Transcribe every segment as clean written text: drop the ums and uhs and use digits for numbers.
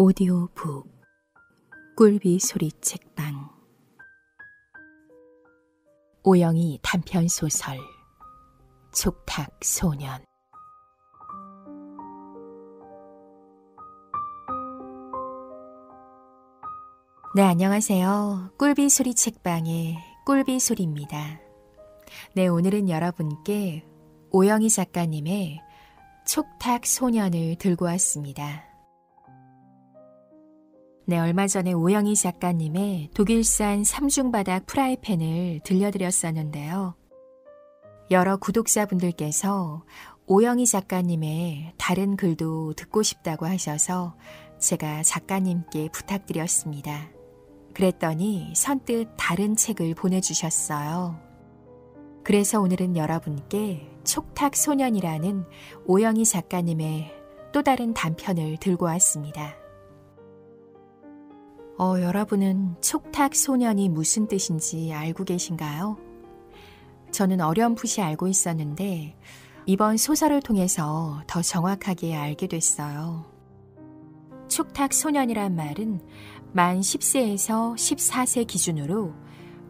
오디오북 꿀비 소리 책방 오영희 단편소설 촉탁소년. 네, 안녕하세요. 꿀비 소리 책방의 꿀비 소리입니다. 네, 오늘은 여러분께 오영희 작가님의 촉탁소년을 들고 왔습니다. 네, 얼마 전에 오영희 작가님의 독일산 삼중바닥 프라이팬을 들려드렸었는데요. 여러 구독자분들께서 오영희 작가님의 다른 글도 듣고 싶다고 하셔서 제가 작가님께 부탁드렸습니다. 그랬더니 선뜻 다른 책을 보내주셨어요. 그래서 오늘은 여러분께 촉탁소년이라는 오영희 작가님의 또 다른 단편을 들고 왔습니다. 여러분은 촉탁소년이 무슨 뜻인지 알고 계신가요? 저는 어렴풋이 알고 있었는데 이번 소설을 통해서 더 정확하게 알게 됐어요. 촉탁소년이란 말은 만 10세에서 14세 기준으로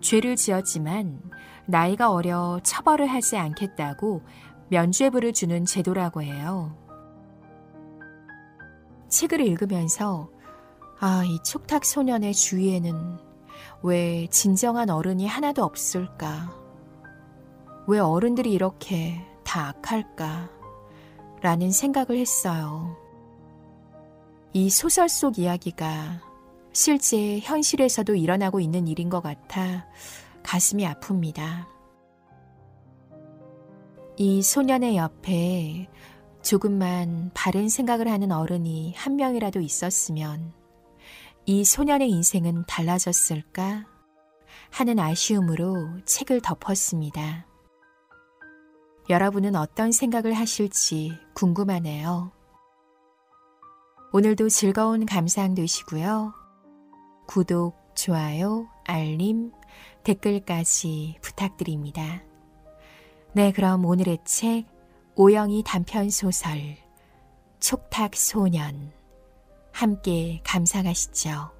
죄를 지었지만 나이가 어려 처벌을 하지 않겠다고 면죄부를 주는 제도라고 해요. 책을 읽으면서 이 촉탁소년의 주위에는 왜 진정한 어른이 하나도 없을까? 왜 어른들이 이렇게 다 악할까? 라는 생각을 했어요. 이 소설 속 이야기가 실제 현실에서도 일어나고 있는 일인 것 같아 가슴이 아픕니다. 이 소년의 옆에 조금만 바른 생각을 하는 어른이 한 명이라도 있었으면 이 소년의 인생은 달라졌을까 하는 아쉬움으로 책을 덮었습니다. 여러분은 어떤 생각을 하실지 궁금하네요. 오늘도 즐거운 감상 되시고요. 구독, 좋아요, 알림, 댓글까지 부탁드립니다. 네, 그럼 오늘의 책 오영희 단편소설 촉탁소년 함께 감상하시죠.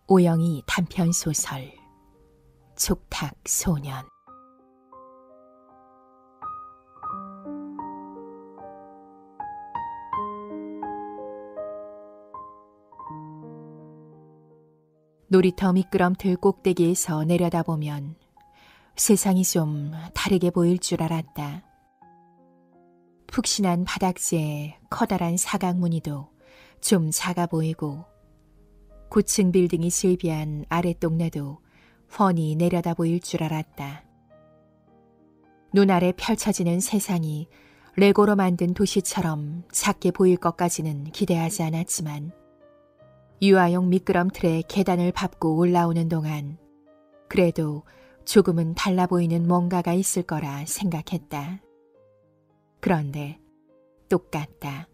오영희 단편소설 촉탁소년. 놀이터 미끄럼틀 꼭대기에서 내려다보면 세상이 좀 다르게 보일 줄 알았다. 푹신한 바닥재에 커다란 사각무늬도 좀 작아 보이고 고층 빌딩이 실비한 아랫동네도 훤히 내려다 보일 줄 알았다. 눈 아래 펼쳐지는 세상이 레고로 만든 도시처럼 작게 보일 것까지는 기대하지 않았지만 유아용 미끄럼틀에 계단을 밟고 올라오는 동안 그래도 조금은 달라 보이는 뭔가가 있을 거라 생각했다. 그런데 똑같다.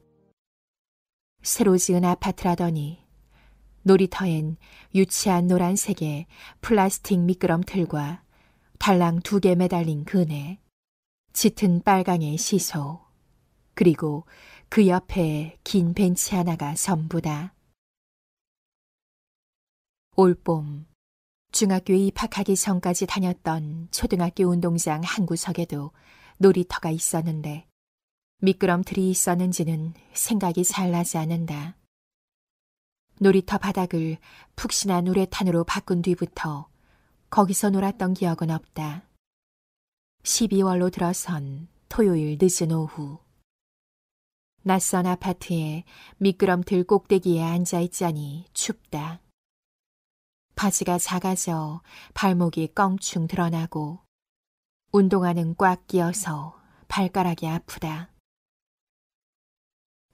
새로 지은 아파트라더니 놀이터엔 유치한 노란색의 플라스틱 미끄럼틀과 달랑 2개 매달린 그네, 짙은 빨강의 시소, 그리고 그 옆에 긴 벤치 하나가 전부다. 올봄 중학교에 입학하기 전까지 다녔던 초등학교 운동장 한 구석에도 놀이터가 있었는데 미끄럼틀이 있었는지는 생각이 잘 나지 않는다. 놀이터 바닥을 푹신한 우레탄으로 바꾼 뒤부터 거기서 놀았던 기억은 없다. 12월로 들어선 토요일 늦은 오후. 낯선 아파트에 미끄럼틀 꼭대기에 앉아있자니 춥다. 바지가 작아져 발목이 껑충 드러나고 운동화는 꽉 끼어서 발가락이 아프다.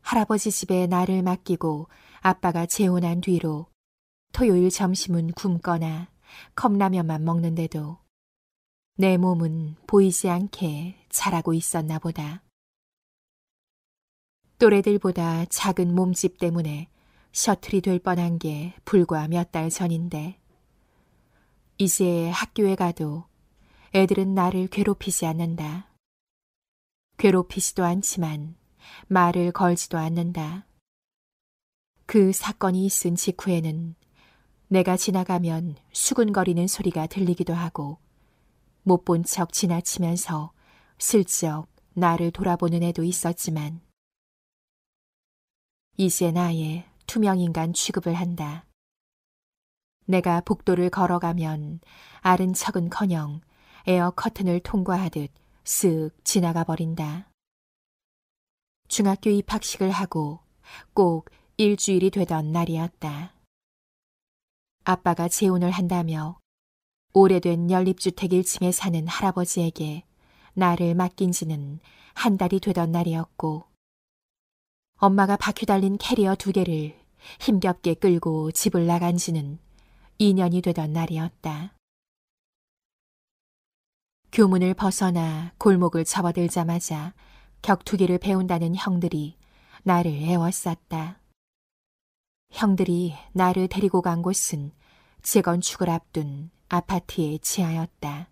할아버지 집에 나를 맡기고 아빠가 재혼한 뒤로 토요일 점심은 굶거나 컵라면만 먹는데도 내 몸은 보이지 않게 자라고 있었나 보다. 또래들보다 작은 몸집 때문에 셔틀이 될 뻔한 게 불과 몇 달 전인데 이제 학교에 가도 애들은 나를 괴롭히지 않는다. 괴롭히지도 않지만 말을 걸지도 않는다. 그 사건이 있은 직후에는 내가 지나가면 수근거리는 소리가 들리기도 하고 못 본 척 지나치면서 슬쩍 나를 돌아보는 애도 있었지만 이제 나의 투명인간 취급을 한다. 내가 복도를 걸어가면 아른 척은커녕 에어 커튼을 통과하듯 쓱 지나가 버린다. 중학교 입학식을 하고 꼭 일주일이 되던 날이었다. 아빠가 재혼을 한다며 오래된 연립주택 1층에 사는 할아버지에게 나를 맡긴 지는 한 달이 되던 날이었고 엄마가 바퀴 달린 캐리어 2개를 힘겹게 끌고 집을 나간 지는 2년이 되던 날이었다. 교문을 벗어나 골목을 접어들자마자 격투기를 배운다는 형들이 나를 애워쌌다. 형들이 나를 데리고 간 곳은 재건축을 앞둔 아파트의 지하였다.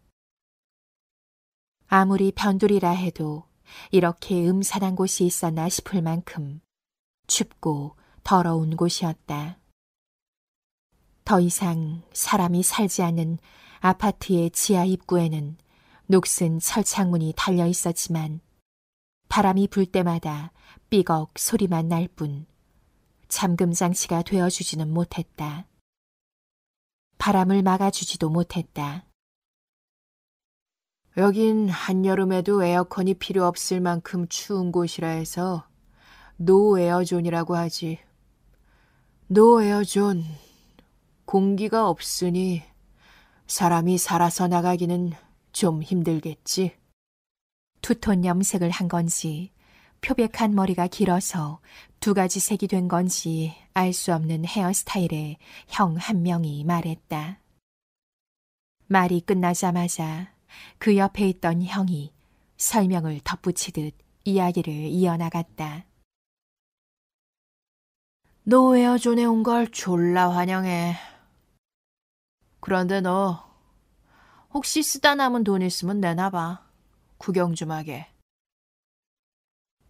아무리 변두리라 해도 이렇게 음산한 곳이 있었나 싶을 만큼 춥고 더러운 곳이었다. 더 이상 사람이 살지 않는 아파트의 지하 입구에는 녹슨 철창문이 달려 있었지만 바람이 불 때마다 삐걱 소리만 날 뿐 잠금 장치가 되어주지는 못했다. 바람을 막아주지도 못했다. 여긴 한여름에도 에어컨이 필요 없을 만큼 추운 곳이라 해서 노에어존이라고 하지. 노에어존. 공기가 없으니 사람이 살아서 나가기는 좀 힘들겠지. 투톤 염색을 한 건지 표백한 머리가 길어서 2가지 색이 된 건지 알 수 없는 헤어스타일의 형 한 명이 말했다. 말이 끝나자마자 그 옆에 있던 형이 설명을 덧붙이듯 이야기를 이어나갔다. 노에어존에 온 걸 졸라 환영해. 그런데 너 혹시 쓰다 남은 돈 있으면 내놔봐. 구경 좀 하게.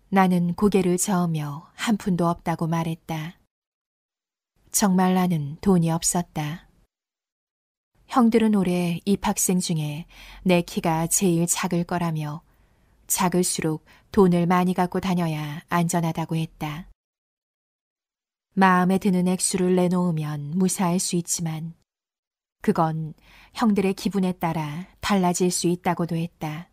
나는 고개를 저으며 한 푼도 없다고 말했다. 정말 나는 돈이 없었다. 형들은 올해 입학생 중에 내 키가 제일 작을 거라며 작을수록 돈을 많이 갖고 다녀야 안전하다고 했다. 마음에 드는 액수를 내놓으면 무사할 수 있지만 그건 형들의 기분에 따라 달라질 수 있다고도 했다.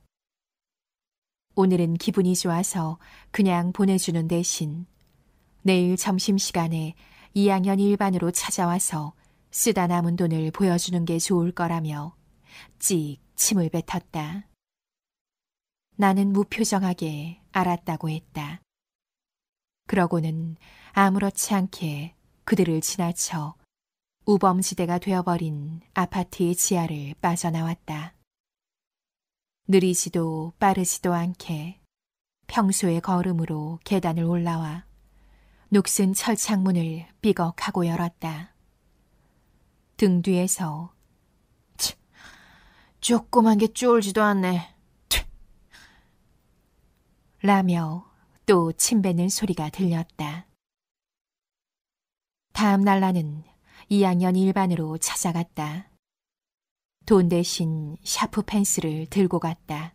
오늘은 기분이 좋아서 그냥 보내주는 대신 내일 점심시간에 2학년 일반으로 찾아와서 쓰다 남은 돈을 보여주는 게 좋을 거라며 찍 침을 뱉었다. 나는 무표정하게 알았다고 했다. 그러고는 아무렇지 않게 그들을 지나쳐 우범지대가 되어버린 아파트의 지하를 빠져나왔다. 느리지도 빠르지도 않게 평소의 걸음으로 계단을 올라와 녹슨 철창문을 삐걱하고 열었다. 등 뒤에서 조그만 게 쫄지도 않네. 라며 또 침 뱉는 소리가 들렸다. 다음 날 나는 2학년 일반으로 찾아갔다. 돈 대신 샤프 펜슬을 들고 갔다.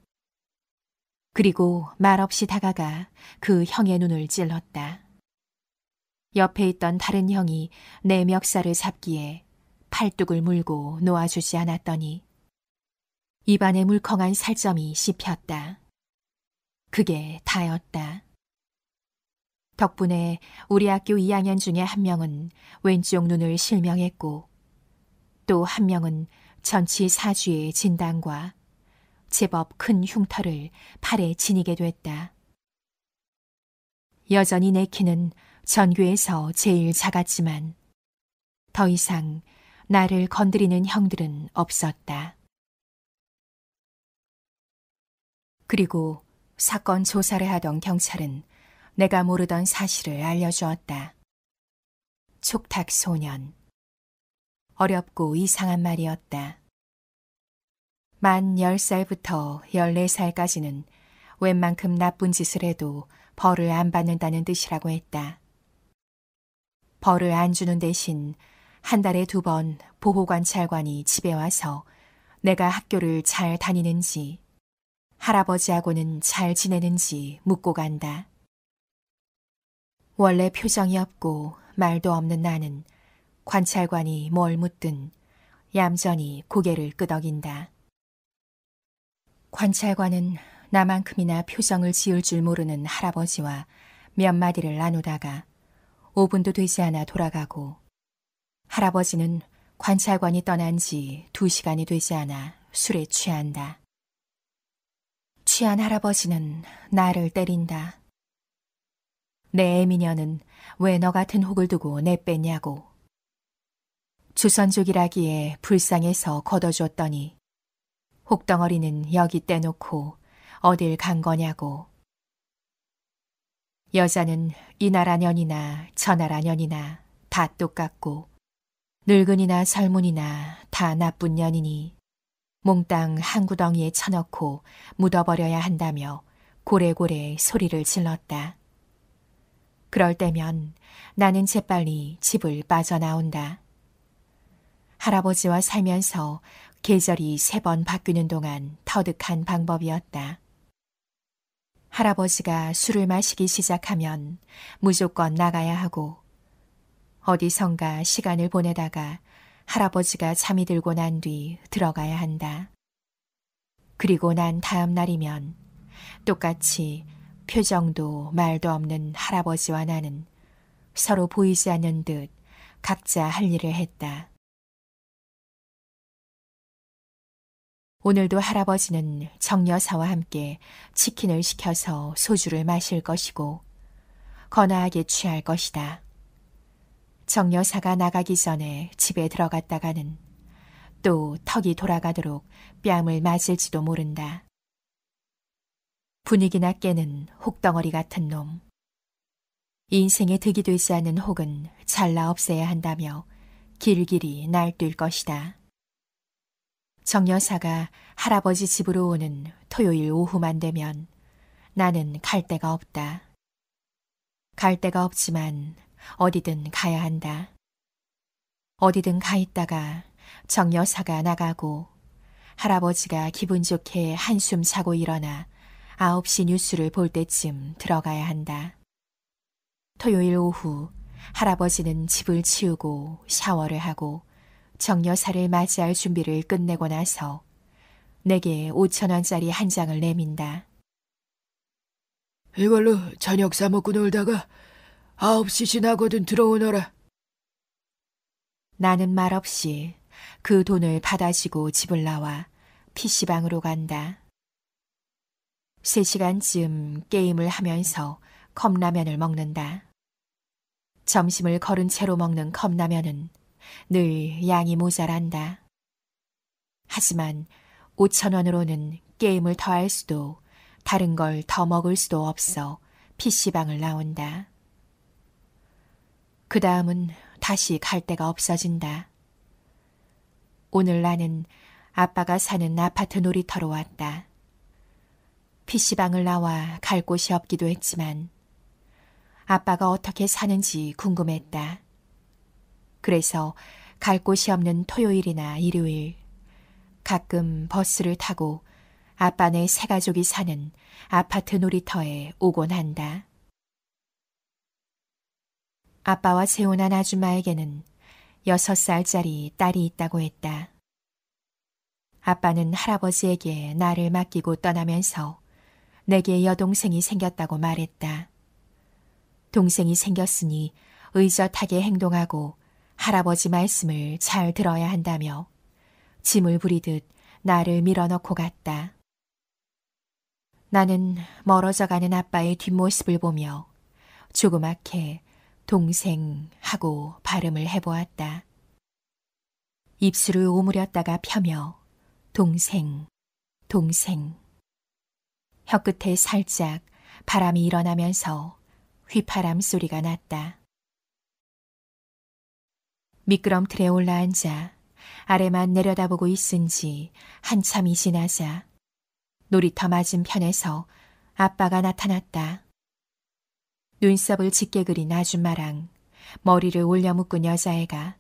그리고 말없이 다가가 그 형의 눈을 찔렀다. 옆에 있던 다른 형이 내 멱살을 잡기에 팔뚝을 물고 놓아주지 않았더니 입안에 물컹한 살점이 씹혔다. 그게 다였다. 덕분에 우리 학교 2학년 중에 한 명은 왼쪽 눈을 실명했고 또 한 명은 전치 4주의 진단과 제법 큰 흉터를 팔에 지니게 됐다. 여전히 내 키는 전교에서 제일 작았지만 더 이상 나를 건드리는 형들은 없었다. 그리고 사건 조사를 하던 경찰은 내가 모르던 사실을 알려주었다. 촉탁 소년. 어렵고 이상한 말이었다. 만 10살부터 14살까지는 웬만큼 나쁜 짓을 해도 벌을 안 받는다는 뜻이라고 했다. 벌을 안 주는 대신 한 달에 2번 보호관찰관이 집에 와서 내가 학교를 잘 다니는지, 할아버지하고는 잘 지내는지 묻고 간다. 원래 표정이 없고 말도 없는 나는 관찰관이 뭘 묻든 얌전히 고개를 끄덕인다. 관찰관은 나만큼이나 표정을 지을 줄 모르는 할아버지와 몇 마디를 나누다가 5분도 되지 않아 돌아가고, 할아버지는 관찰관이 떠난 지 2시간이 되지 않아 술에 취한다. 취한 할아버지는 나를 때린다. 내 애미녀는 왜 너 같은 혹을 두고 내뺐냐고. 조선족이라기에 불쌍해서 걷어줬더니 혹덩어리는 여기 떼놓고 어딜 간 거냐고. 여자는 이 나라 년이나 저 나라 년이나 다 똑같고 늙은이나 젊은이나 다 나쁜 년이니 몽땅 한 구덩이에 쳐넣고 묻어버려야 한다며 고래고래 소리를 질렀다. 그럴 때면 나는 재빨리 집을 빠져나온다. 할아버지와 살면서 계절이 3번 바뀌는 동안 터득한 방법이었다. 할아버지가 술을 마시기 시작하면 무조건 나가야 하고, 어디선가 시간을 보내다가 할아버지가 잠이 들고 난 뒤 들어가야 한다. 그리고 난 다음 날이면 똑같이 표정도 말도 없는 할아버지와 나는 서로 보이지 않는 듯 각자 할 일을 했다. 오늘도 할아버지는 정여사와 함께 치킨을 시켜서 소주를 마실 것이고 거나하게 취할 것이다. 정여사가 나가기 전에 집에 들어갔다가는 또 턱이 돌아가도록 뺨을 맞을지도 모른다. 분위기나 깨는 혹덩어리 같은 놈. 인생에 득이 되지 않는 혹은 잘라 없애야 한다며 길길이 날뛸 것이다. 정여사가 할아버지 집으로 오는 토요일 오후만 되면 나는 갈 데가 없다. 갈 데가 없지만 어디든 가야 한다. 어디든 가 있다가 정여사가 나가고 할아버지가 기분 좋게 한숨 자고 일어나 9시 뉴스를 볼 때쯤 들어가야 한다. 토요일 오후 할아버지는 집을 치우고 샤워를 하고 정여사를 맞이할 준비를 끝내고 나서 내게 5,000원짜리 한 장을 내민다. 이걸로 저녁 사 먹고 놀다가 9시 지나거든 들어오너라. 나는 말없이 그 돈을 받아지고 집을 나와 PC방으로 간다. 3시간쯤 게임을 하면서 컵라면을 먹는다. 점심을 거른 채로 먹는 컵라면은 늘 양이 모자란다. 하지만 5,000원으로는 게임을 더 할 수도 다른 걸 더 먹을 수도 없어 PC방을 나온다. 그 다음은 다시 갈 데가 없어진다. 오늘 나는 아빠가 사는 아파트 놀이터로 왔다. PC방을 나와 갈 곳이 없기도 했지만 아빠가 어떻게 사는지 궁금했다. 그래서 갈 곳이 없는 토요일이나 일요일 가끔 버스를 타고 아빠네 세 가족이 사는 아파트 놀이터에 오곤 한다. 아빠와 재혼한 아줌마에게는 6살짜리 딸이 있다고 했다. 아빠는 할아버지에게 나를 맡기고 떠나면서 내게 여동생이 생겼다고 말했다. 동생이 생겼으니 의젓하게 행동하고 할아버지 말씀을 잘 들어야 한다며 짐을 부리듯 나를 밀어넣고 갔다. 나는 멀어져가는 아빠의 뒷모습을 보며 조그맣게 동생 하고 발음을 해보았다. 입술을 오므렸다가 펴며 동생, 동생. 혀끝에 살짝 바람이 일어나면서 휘파람 소리가 났다. 미끄럼틀에 올라앉아 아래만 내려다보고 있은지 한참이 지나자 놀이터 맞은편에서 아빠가 나타났다. 눈썹을 짙게 그린 아줌마랑 머리를 올려 묶은 여자애가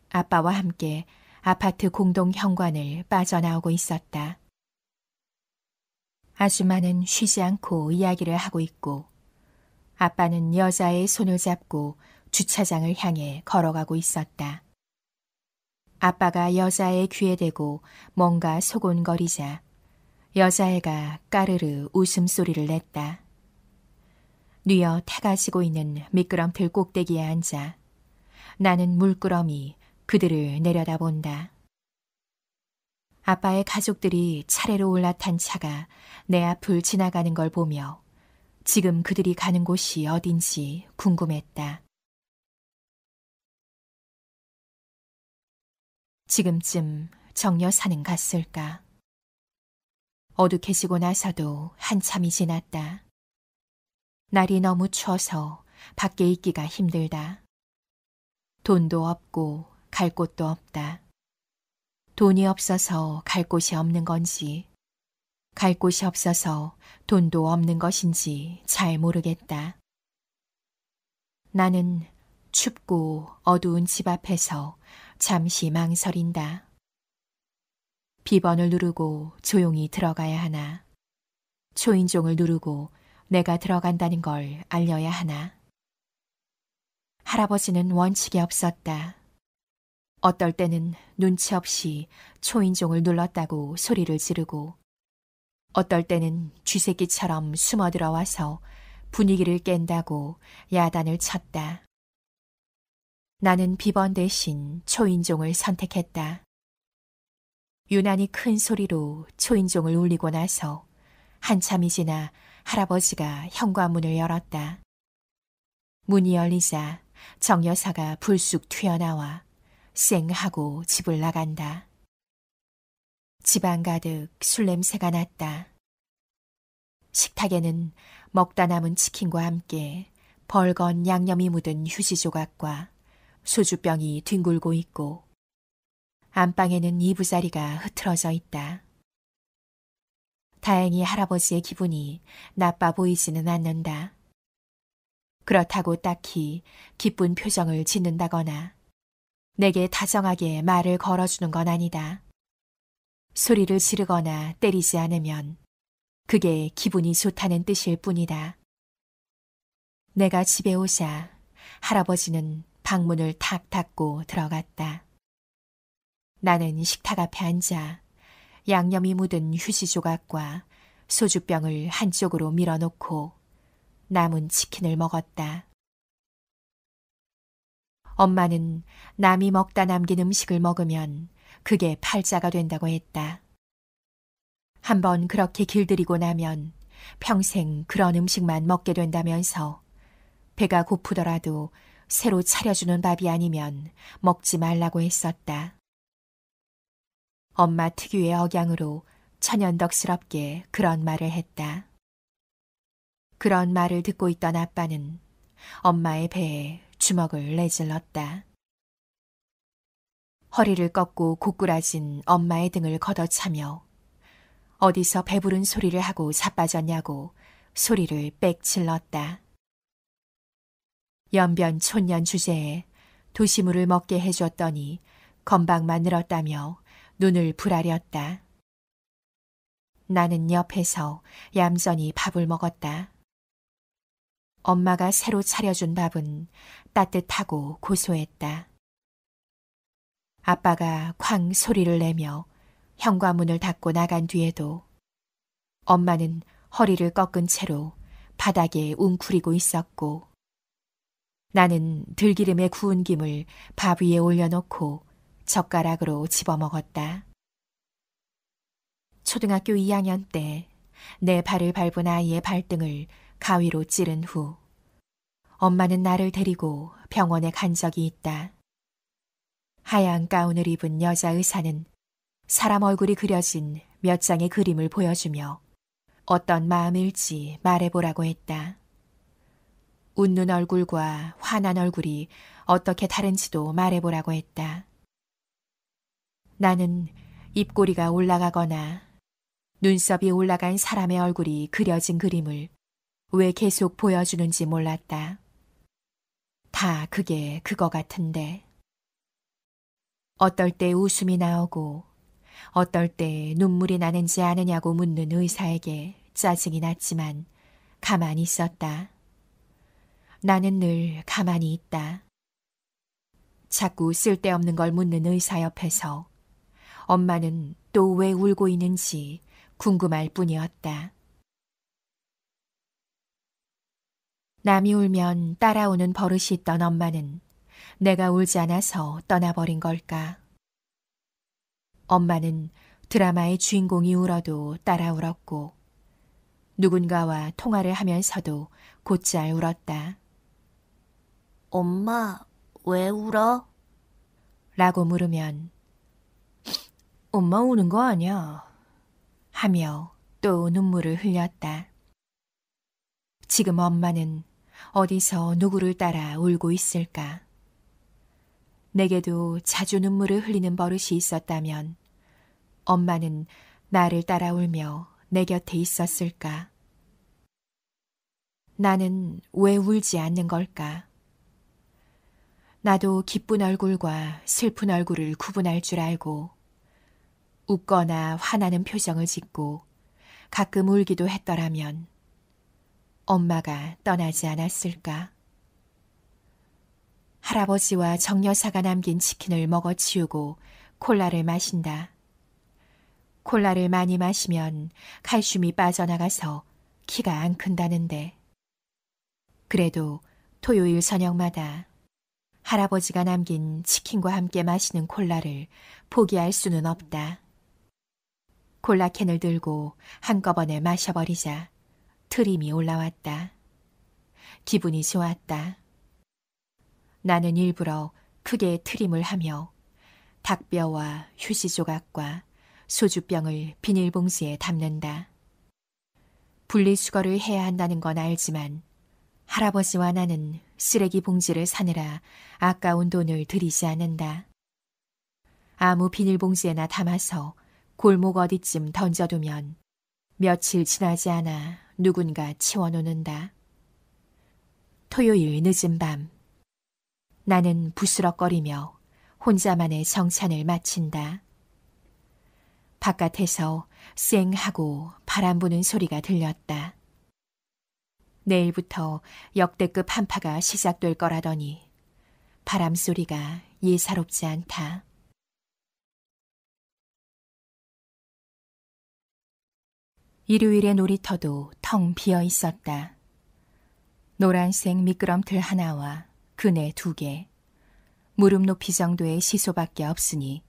아빠와 함께 아파트 공동 현관을 빠져나오고 있었다. 아줌마는 쉬지 않고 이야기를 하고 있고 아빠는 여자의 손을 잡고 주차장을 향해 걸어가고 있었다. 아빠가 여자의 귀에 대고 뭔가 소곤거리자 여자애가 까르르 웃음소리를 냈다. 뉘어 타가지고 있는 미끄럼틀 꼭대기에 앉아 나는 물끄러미 그들을 내려다본다. 아빠의 가족들이 차례로 올라탄 차가 내 앞을 지나가는 걸 보며 지금 그들이 가는 곳이 어딘지 궁금했다. 지금쯤 정 여사는 갔을까? 어둑해지고 나서도 한참이 지났다. 날이 너무 추워서 밖에 있기가 힘들다. 돈도 없고 갈 곳도 없다. 돈이 없어서 갈 곳이 없는 건지, 갈 곳이 없어서 돈도 없는 것인지 잘 모르겠다. 나는 춥고 어두운 집 앞에서 잠시 망설인다. 비번을 누르고 조용히 들어가야 하나? 초인종을 누르고 내가 들어간다는 걸 알려야 하나? 할아버지는 원칙이 없었다. 어떨 때는 눈치 없이 초인종을 눌렀다고 소리를 지르고 어떨 때는 쥐새끼처럼 숨어 들어와서 분위기를 깬다고 야단을 쳤다. 나는 비번 대신 초인종을 선택했다. 유난히 큰 소리로 초인종을 울리고 나서 한참이 지나 할아버지가 현관문을 열었다. 문이 열리자 정 여사가 불쑥 튀어나와 쌩 하고 집을 나간다. 집안 가득 술 냄새가 났다. 식탁에는 먹다 남은 치킨과 함께 벌건 양념이 묻은 휴지 조각과 소주병이 뒹굴고 있고 안방에는 이부자리가 흐트러져 있다. 다행히 할아버지의 기분이 나빠 보이지는 않는다. 그렇다고 딱히 기쁜 표정을 짓는다거나 내게 다정하게 말을 걸어주는 건 아니다. 소리를 지르거나 때리지 않으면 그게 기분이 좋다는 뜻일 뿐이다. 내가 집에 오자 할아버지는 방문을 탁 닫고 들어갔다. 나는 식탁 앞에 앉아 양념이 묻은 휴지 조각과 소주병을 한쪽으로 밀어놓고 남은 치킨을 먹었다. 엄마는 남이 먹다 남긴 음식을 먹으면 그게 팔자가 된다고 했다. 한번 그렇게 길들이고 나면 평생 그런 음식만 먹게 된다면서 배가 고프더라도 새로 차려주는 밥이 아니면 먹지 말라고 했었다. 엄마 특유의 억양으로 천연덕스럽게 그런 말을 했다. 그런 말을 듣고 있던 아빠는 엄마의 배에 주먹을 내질렀다. 허리를 꺾고 고꾸라진 엄마의 등을 걷어차며 어디서 배부른 소리를 하고 자빠졌냐고 소리를 빽 질렀다. 연변 촌년 주제에 도시물을 먹게 해줬더니 건방만 늘었다며 눈을 부라렸다. 나는 옆에서 얌전히 밥을 먹었다. 엄마가 새로 차려준 밥은 따뜻하고 고소했다. 아빠가 쾅 소리를 내며 현관문을 닫고 나간 뒤에도 엄마는 허리를 꺾은 채로 바닥에 웅크리고 있었고 나는 들기름에 구운 김을 밥 위에 올려놓고 젓가락으로 집어먹었다. 초등학교 2학년 때 내 발을 밟은 아이의 발등을 가위로 찌른 후 엄마는 나를 데리고 병원에 간 적이 있다. 하얀 가운을 입은 여자 의사는 사람 얼굴이 그려진 몇 장의 그림을 보여주며 어떤 마음일지 말해보라고 했다. 웃는 얼굴과 화난 얼굴이 어떻게 다른지도 말해보라고 했다. 나는 입꼬리가 올라가거나 눈썹이 올라간 사람의 얼굴이 그려진 그림을 왜 계속 보여주는지 몰랐다. 다 그게 그거 같은데. 어떨 때 웃음이 나오고 어떨 때 눈물이 나는지 아느냐고 묻는 의사에게 짜증이 났지만 가만히 있었다. 나는 늘 가만히 있다. 자꾸 쓸데없는 걸 묻는 의사 옆에서 엄마는 또 왜 울고 있는지 궁금할 뿐이었다. 남이 울면 따라오는 버릇이 있던 엄마는 내가 울지 않아서 떠나버린 걸까? 엄마는 드라마의 주인공이 울어도 따라 울었고 누군가와 통화를 하면서도 곧잘 울었다. 엄마, 왜 울어? 라고 물으면 엄마 우는 거 아니야 하며 또 눈물을 흘렸다. 지금 엄마는 어디서 누구를 따라 울고 있을까? 내게도 자주 눈물을 흘리는 버릇이 있었다면 엄마는 나를 따라 울며 내 곁에 있었을까? 나는 왜 울지 않는 걸까? 나도 기쁜 얼굴과 슬픈 얼굴을 구분할 줄 알고 웃거나 화나는 표정을 짓고 가끔 울기도 했더라면 엄마가 떠나지 않았을까? 할아버지와 정여사가 남긴 치킨을 먹어치우고 콜라를 마신다. 콜라를 많이 마시면 칼슘이 빠져나가서 키가 안 큰다는데. 그래도 토요일 저녁마다 할아버지가 남긴 치킨과 함께 마시는 콜라를 포기할 수는 없다. 콜라캔을 들고 한꺼번에 마셔버리자 트림이 올라왔다. 기분이 좋았다. 나는 일부러 크게 트림을 하며 닭뼈와 휴지 조각과 소주병을 비닐봉지에 담는다. 분리수거를 해야 한다는 건 알지만 할아버지와 나는 쓰레기 봉지를 사느라 아까운 돈을 들이지 않는다. 아무 비닐봉지에나 담아서 골목 어디쯤 던져두면 며칠 지나지 않아 누군가 치워놓는다. 토요일 늦은 밤 나는 부스럭거리며 혼자만의 정찬을 마친다. 바깥에서 쌩 하고 바람 부는 소리가 들렸다. 내일부터 역대급 한파가 시작될 거라더니 바람 소리가 예사롭지 않다. 일요일의 놀이터도 텅 비어 있었다. 노란색 미끄럼틀 하나와 그네 2개, 무릎 높이 정도의 시소밖에 없으니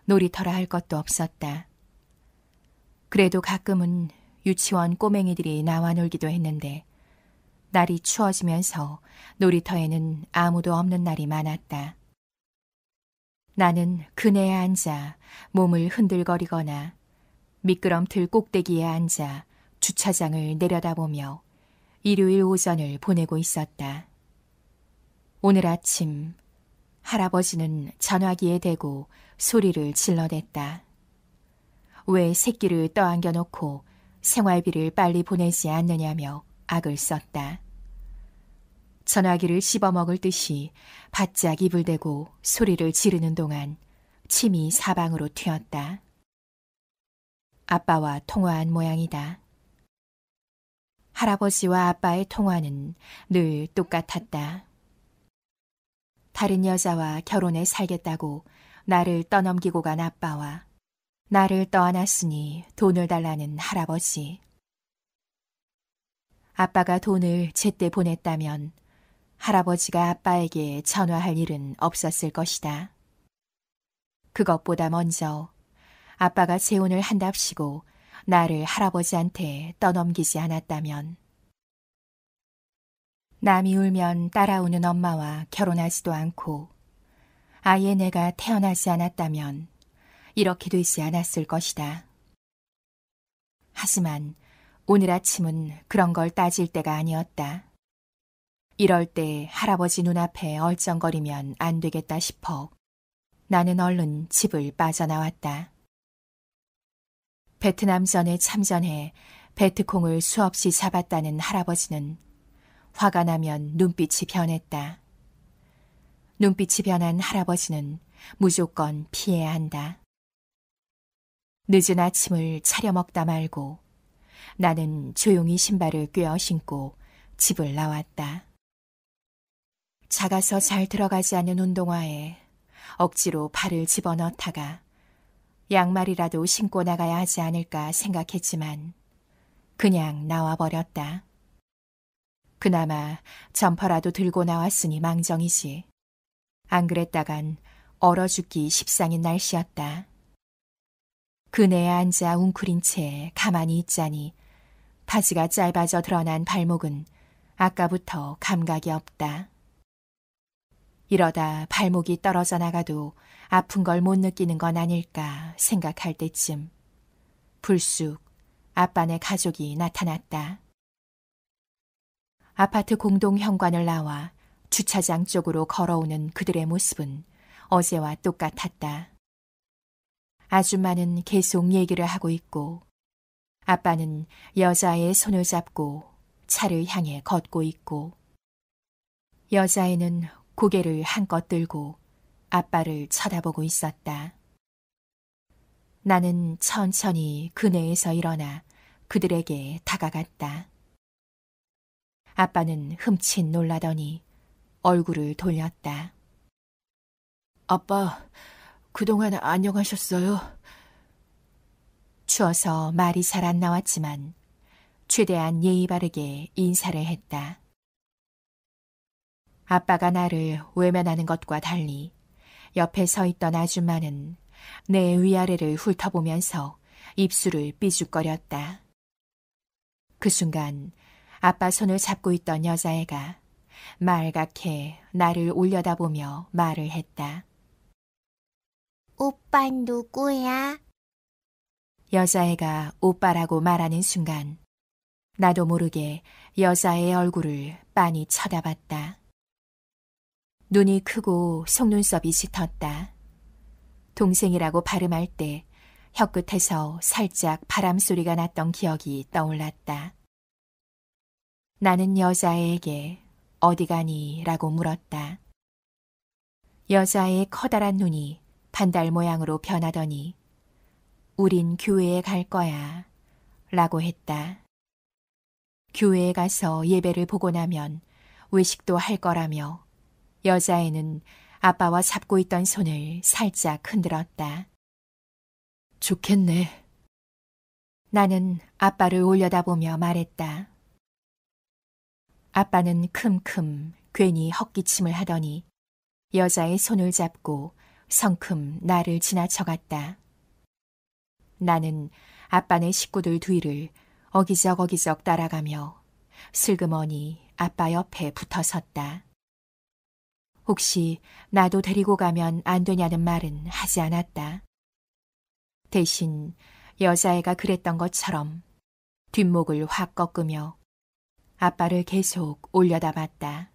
놀이터라 할 것도 없었다. 그래도 가끔은 유치원 꼬맹이들이 나와 놀기도 했는데 날이 추워지면서 놀이터에는 아무도 없는 날이 많았다. 나는 그네에 앉아 몸을 흔들거리거나 미끄럼틀 꼭대기에 앉아 주차장을 내려다보며 일요일 오전을 보내고 있었다. 오늘 아침 할아버지는 전화기에 대고 소리를 질러댔다. 왜 새끼를 떠안겨놓고 생활비를 빨리 보내지 않느냐며 악을 썼다. 전화기를 씹어먹을 듯이 바짝 입을 대고 소리를 지르는 동안 침이 사방으로 튀었다. 아빠와 통화한 모양이다. 할아버지와 아빠의 통화는 늘 똑같았다. 다른 여자와 결혼해 살겠다고 나를 떠넘기고 간 아빠와 나를 떠안았으니 돈을 달라는 할아버지. 아빠가 돈을 제때 보냈다면 할아버지가 아빠에게 전화할 일은 없었을 것이다. 그것보다 먼저 아빠가 재혼을 한답시고 나를 할아버지한테 떠넘기지 않았다면, 남이 울면 따라오는 엄마와 결혼하지도 않고 아예 내가 태어나지 않았다면 이렇게 되지 않았을 것이다. 하지만 오늘 아침은 그런 걸 따질 때가 아니었다. 이럴 때 할아버지 눈앞에 얼쩡거리면 안 되겠다 싶어 나는 얼른 집을 빠져나왔다. 베트남전에 참전해 베트콩을 수없이 잡았다는 할아버지는 화가 나면 눈빛이 변했다. 눈빛이 변한 할아버지는 무조건 피해야 한다. 늦은 아침을 차려 먹다 말고 나는 조용히 신발을 꿰어 신고 집을 나왔다. 작아서 잘 들어가지 않는 운동화에 억지로 발을 집어넣다가 양말이라도 신고 나가야 하지 않을까 생각했지만 그냥 나와버렸다. 그나마 점퍼라도 들고 나왔으니 망정이지. 안 그랬다간 얼어 죽기 십상인 날씨였다. 그네에 앉아 웅크린 채 가만히 있자니 바지가 짧아져 드러난 발목은 아까부터 감각이 없다. 이러다 발목이 떨어져 나가도 아픈 걸 못 느끼는 건 아닐까 생각할 때쯤 불쑥 아빠네 가족이 나타났다. 아파트 공동 현관을 나와 주차장 쪽으로 걸어오는 그들의 모습은 어제와 똑같았다. 아줌마는 계속 얘기를 하고 있고 아빠는 여자의 손을 잡고 차를 향해 걷고 있고 여자애는 고개를 한껏 들고 아빠를 쳐다보고 있었다. 나는 천천히 그네에서 일어나 그들에게 다가갔다. 아빠는 흠칫 놀라더니 얼굴을 돌렸다. 아빠, 그동안 안녕하셨어요? 추워서 말이 잘 안 나왔지만 최대한 예의 바르게 인사를 했다. 아빠가 나를 외면하는 것과 달리 옆에 서 있던 아줌마는 내 위아래를 훑어보면서 입술을 삐죽거렸다. 그 순간 아빠 손을 잡고 있던 여자애가 말갛게 나를 올려다보며 말을 했다. 오빠 누구야? 여자애가 오빠라고 말하는 순간 나도 모르게 여자애의 얼굴을 빤히 쳐다봤다. 눈이 크고 속눈썹이 짙었다. 동생이라고 발음할 때 혀끝에서 살짝 바람 소리가 났던 기억이 떠올랐다. 나는 여자애에게 어디 가니? 라고 물었다. 여자애의 커다란 눈이 반달 모양으로 변하더니 우린 교회에 갈 거야 라고 했다. 교회에 가서 예배를 보고 나면 외식도 할 거라며 여자애는 아빠와 잡고 있던 손을 살짝 흔들었다. 좋겠네. 나는 아빠를 올려다보며 말했다. 아빠는 큼큼 괜히 헛기침을 하더니 여자의 손을 잡고 성큼 나를 지나쳐갔다. 나는 아빠네 식구들 뒤를 어기적 따라가며 슬그머니 아빠 옆에 붙어섰다. 혹시 나도 데리고 가면 안 되냐는 말은 하지 않았다. 대신 여자애가 그랬던 것처럼 뒷목을 확 꺾으며 아빠를 계속 올려다봤다.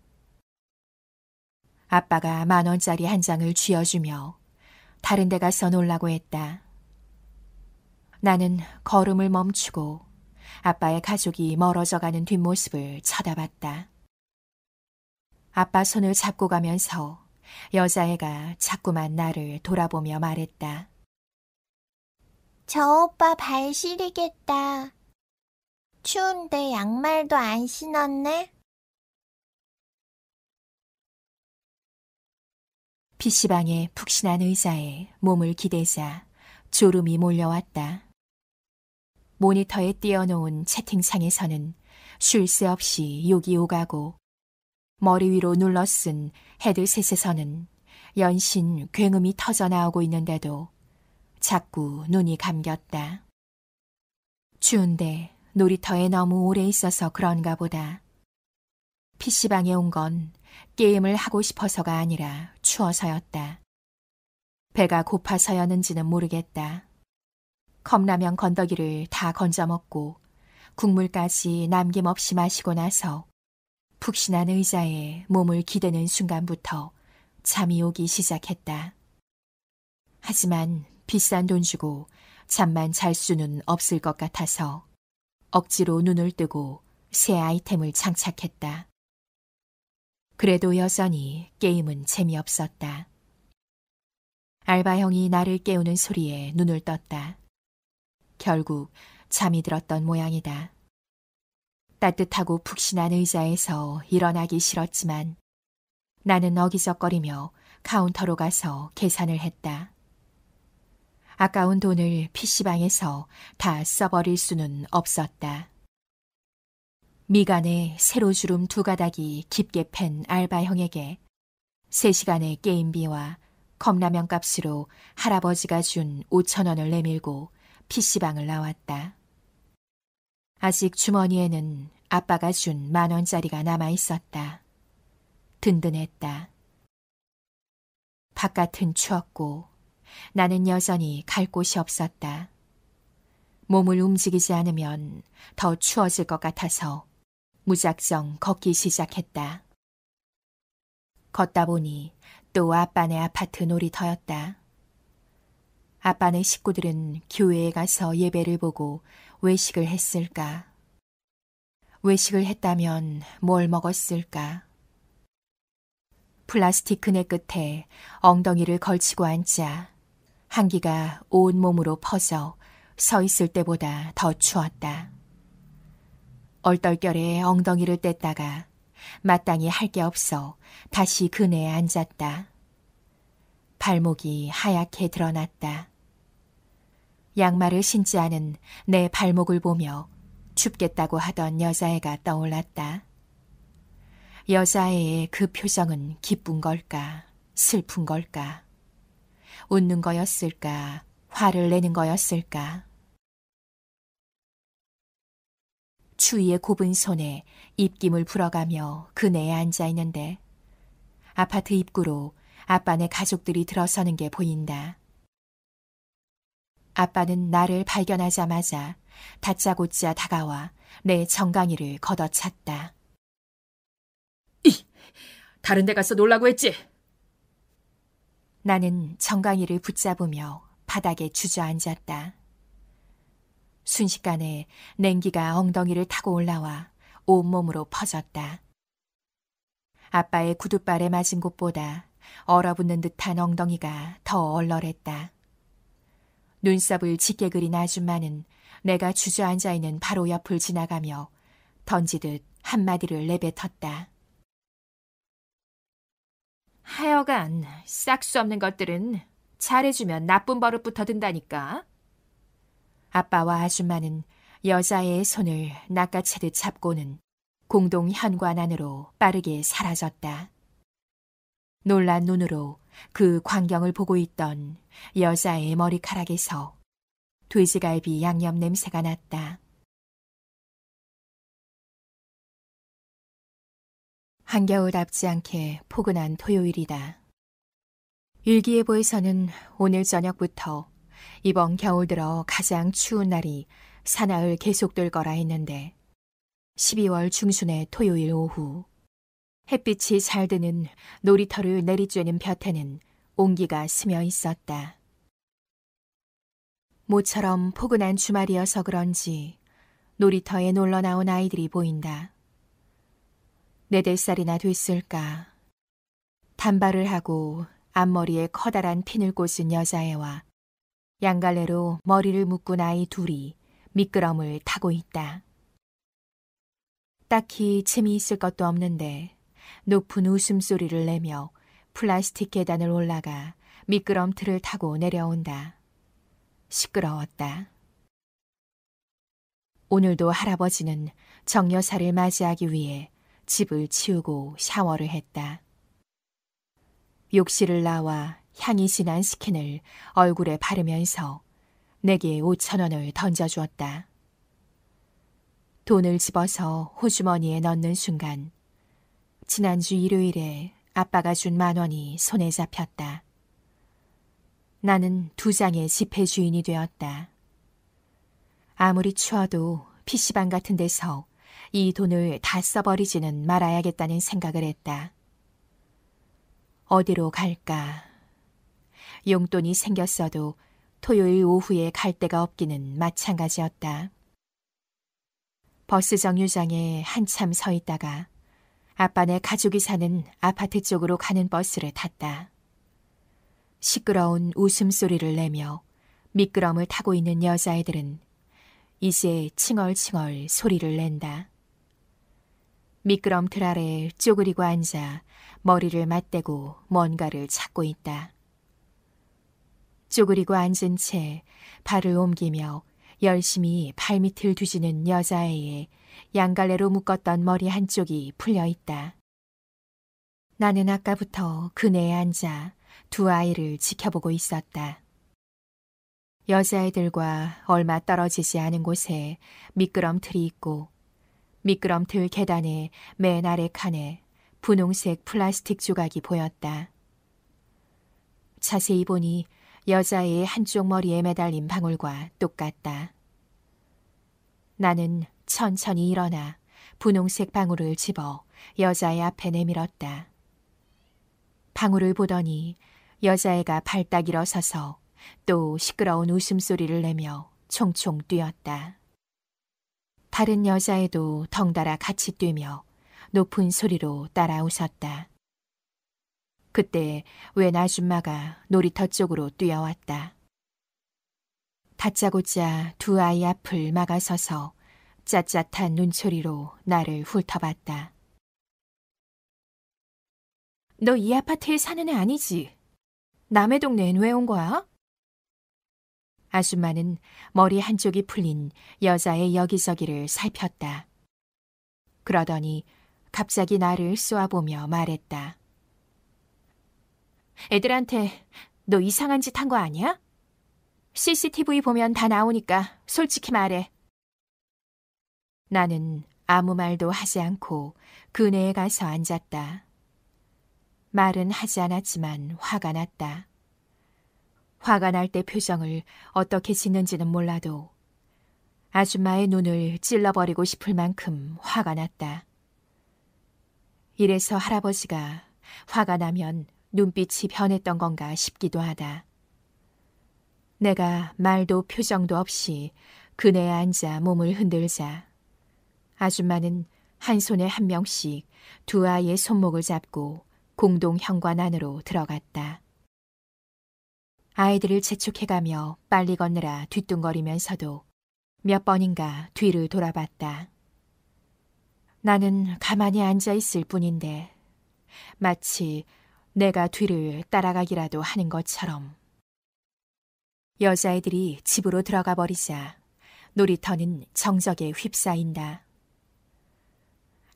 아빠가 10,000원짜리 한 장을 쥐어주며 다른 데 가서 놀라고 했다. 나는 걸음을 멈추고 아빠의 가족이 멀어져가는 뒷모습을 쳐다봤다. 아빠 손을 잡고 가면서 여자애가 자꾸만 나를 돌아보며 말했다. 저 오빠 발 시리겠다. 추운데 양말도 안 신었네? PC방의 푹신한 의자에 몸을 기대자 졸음이 몰려왔다. 모니터에 띄워놓은 채팅창에서는 쉴 새 없이 욕이 오가고 머리 위로 눌러 쓴 헤드셋에서는 연신 굉음이 터져나오고 있는데도 자꾸 눈이 감겼다. 추운데 놀이터에 너무 오래 있어서 그런가 보다. PC방에 온 건 게임을 하고 싶어서가 아니라 추워서였다. 배가 고파서였는지는 모르겠다. 컵라면 건더기를 다 건져 먹고 국물까지 남김없이 마시고 나서 푹신한 의자에 몸을 기대는 순간부터 잠이 오기 시작했다. 하지만 비싼 돈 주고 잠만 잘 수는 없을 것 같아서 억지로 눈을 뜨고 새 아이템을 장착했다. 그래도 여전히 게임은 재미없었다. 알바 형이 나를 깨우는 소리에 눈을 떴다. 결국 잠이 들었던 모양이다. 따뜻하고 푹신한 의자에서 일어나기 싫었지만 나는 어기적거리며 카운터로 가서 계산을 했다. 아까운 돈을 PC방에서 다 써버릴 수는 없었다. 미간에 세로 주름 2가닥이 깊게 팬 알바 형에게 3시간의 게임비와 컵라면 값으로 할아버지가 준 5,000원을 내밀고 PC방을 나왔다. 아직 주머니에는 아빠가 준 10,000원짜리가 남아있었다. 든든했다. 바깥은 추웠고 나는 여전히 갈 곳이 없었다. 몸을 움직이지 않으면 더 추워질 것 같아서 무작정 걷기 시작했다. 걷다 보니 또 아빠네 아파트 놀이터였다. 아빠네 식구들은 교회에 가서 예배를 보고 외식을 했을까? 외식을 했다면 뭘 먹었을까? 플라스틱 그네 끝에 엉덩이를 걸치고 앉자 한기가 온 몸으로 퍼져 서 있을 때보다 더 추웠다. 얼떨결에 엉덩이를 뗐다가 마땅히 할 게 없어 다시 그네에 앉았다. 발목이 하얗게 드러났다. 양말을 신지 않은 내 발목을 보며 춥겠다고 하던 여자애가 떠올랐다. 여자애의 그 표정은 기쁜 걸까, 슬픈 걸까? 웃는 거였을까, 화를 내는 거였을까? 추위에 곱은 손에 입김을 불어가며 그네에 앉아있는데 아파트 입구로 아빠네 가족들이 들어서는 게 보인다. 아빠는 나를 발견하자마자 다짜고짜 다가와 내 정강이를 걷어찼다. 다른 데 가서 놀라고 했지? 나는 정강이를 붙잡으며 바닥에 주저앉았다. 순식간에 냉기가 엉덩이를 타고 올라와 온몸으로 퍼졌다. 아빠의 구둣발에 맞은 곳보다 얼어붙는 듯한 엉덩이가 더 얼얼했다. 눈썹을 짙게 그린 아줌마는 내가 주저앉아 있는 바로 옆을 지나가며 던지듯 한마디를 내뱉었다. 하여간 싹수 없는 것들은 잘해주면 나쁜 버릇부터 든다니까. 아빠와 아줌마는 여자애의 손을 낚아채듯 잡고는 공동 현관 안으로 빠르게 사라졌다. 놀란 눈으로 그 광경을 보고 있던 여자의 머리카락에서 돼지갈비 양념 냄새가 났다. 한겨울답지 않게 포근한 토요일이다. 일기예보에서는 오늘 저녁부터 이번 겨울 들어 가장 추운 날이 사나흘 계속될 거라 했는데 12월 중순의 토요일 오후 햇빛이 잘 드는 놀이터를 내리쬐는 볕에는 온기가 스며 있었다. 모처럼 포근한 주말이어서 그런지 놀이터에 놀러 나온 아이들이 보인다. 4-5살이나 됐을까. 단발을 하고 앞머리에 커다란 핀을 꽂은 여자애와 양갈래로 머리를 묶은 아이 둘이 미끄럼을 타고 있다. 딱히 재미있을 것도 없는데 높은 웃음소리를 내며 플라스틱 계단을 올라가 미끄럼틀을 타고 내려온다. 시끄러웠다. 오늘도 할아버지는 정여사를 맞이하기 위해 집을 치우고 샤워를 했다. 욕실을 나와 향이 진한 스킨을 얼굴에 바르면서 내게 5,000원을 던져주었다. 돈을 집어서 호주머니에 넣는 순간 지난주 일요일에 아빠가 준 10,000원이 손에 잡혔다. 나는 2장의 지폐 주인이 되었다. 아무리 추워도 PC방 같은 데서 이 돈을 다 써버리지는 말아야겠다는 생각을 했다. 어디로 갈까? 용돈이 생겼어도 토요일 오후에 갈 데가 없기는 마찬가지였다. 버스 정류장에 한참 서 있다가 아빠네 가족이 사는 아파트 쪽으로 가는 버스를 탔다. 시끄러운 웃음소리를 내며 미끄럼을 타고 있는 여자애들은 이제 칭얼칭얼 소리를 낸다. 미끄럼틀 아래 쪼그리고 앉아 머리를 맞대고 뭔가를 찾고 있다. 쪼그리고 앉은 채 발을 옮기며 열심히 발밑을 뒤지는 여자애의 양갈래로 묶었던 머리 한쪽이 풀려 있다. 나는 아까부터 그네에 앉아 두 아이를 지켜보고 있었다. 여자애들과 얼마 떨어지지 않은 곳에 미끄럼틀이 있고 미끄럼틀 계단의 맨 아래 칸에 분홍색 플라스틱 조각이 보였다. 자세히 보니 여자의 한쪽 머리에 매달린 방울과 똑같다. 나는 천천히 일어나 분홍색 방울을 집어 여자의 앞에 내밀었다. 방울을 보더니 여자애가 발딱 일어서서 또 시끄러운 웃음소리를 내며 총총 뛰었다. 다른 여자애도 덩달아 같이 뛰며 높은 소리로 따라 웃었다. 그때 웬 아줌마가 놀이터 쪽으로 뛰어왔다. 다짜고짜 두 아이 앞을 막아서서 짜릿한 눈초리로 나를 훑어봤다. 너 이 아파트에 사는 애 아니지? 남의 동네엔 왜 온 거야? 아줌마는 머리 한쪽이 풀린 여자의 여기저기를 살폈다. 그러더니 갑자기 나를 쏘아보며 말했다. 애들한테 너 이상한 짓 한 거 아니야? CCTV 보면 다 나오니까 솔직히 말해. 나는 아무 말도 하지 않고 그네에 가서 앉았다. 말은 하지 않았지만 화가 났다. 화가 날 때 표정을 어떻게 짓는지는 몰라도 아줌마의 눈을 찔러버리고 싶을 만큼 화가 났다. 이래서 할아버지가 화가 나면 눈빛이 변했던 건가 싶기도 하다. 내가 말도 표정도 없이 그네에 앉아 몸을 흔들자 아줌마는 한 손에 한 명씩 두 아이의 손목을 잡고 공동 현관 안으로 들어갔다. 아이들을 재촉해가며 빨리 걷느라 뒤뚱거리면서도 몇 번인가 뒤를 돌아봤다. 나는 가만히 앉아 있을 뿐인데 마치 내가 뒤를 따라가기라도 하는 것처럼. 여자애들이 집으로 들어가 버리자 놀이터는 정적에 휩싸인다.